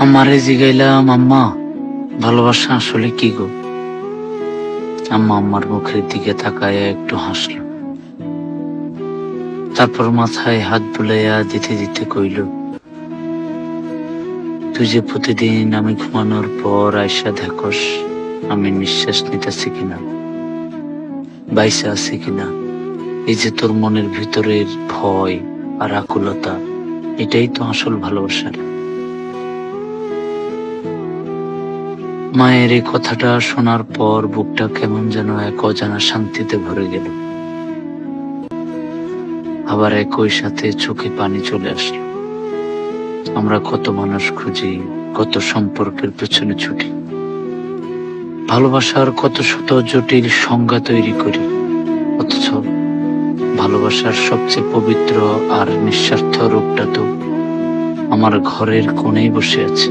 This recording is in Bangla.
আমারে জিগাইলাম, আম্মা ভালোবাসা আসলে কি গো? আম্মা আমার মুখের দিকে তাকায় একটু হাসল, তারপর মাথায় হাত বুলাইয়া দিতে দিতে কইল, তুই যে প্রতিদিন আমি ঘুমানোর পর আইসা দেখস আমি নিঃশ্বাস নিতেছি কিনা, বাইসা আছি কিনা, এই যে তোর মনের ভিতরের ভয় আর আকুলতা, এটাই তো আসল ভালোবাসা। মায়ের এই কথাটা শোনার পর বুকটা কেমন যেন এক অজানা শান্তিতে ভরে গেল। আবার একই সাথে চোখে পানি চলে আসলো। আমরা কত মানুষ খুঁজি, কত সম্পর্কের পেছনে ছুটি, ভালোবাসার কত শত জটিল সংজ্ঞা তৈরি করি, অথচ ভালোবাসার সবচেয়ে পবিত্র আর নিঃস্বার্থ রূপটা তো আমার ঘরের কোণেই বসে আছে।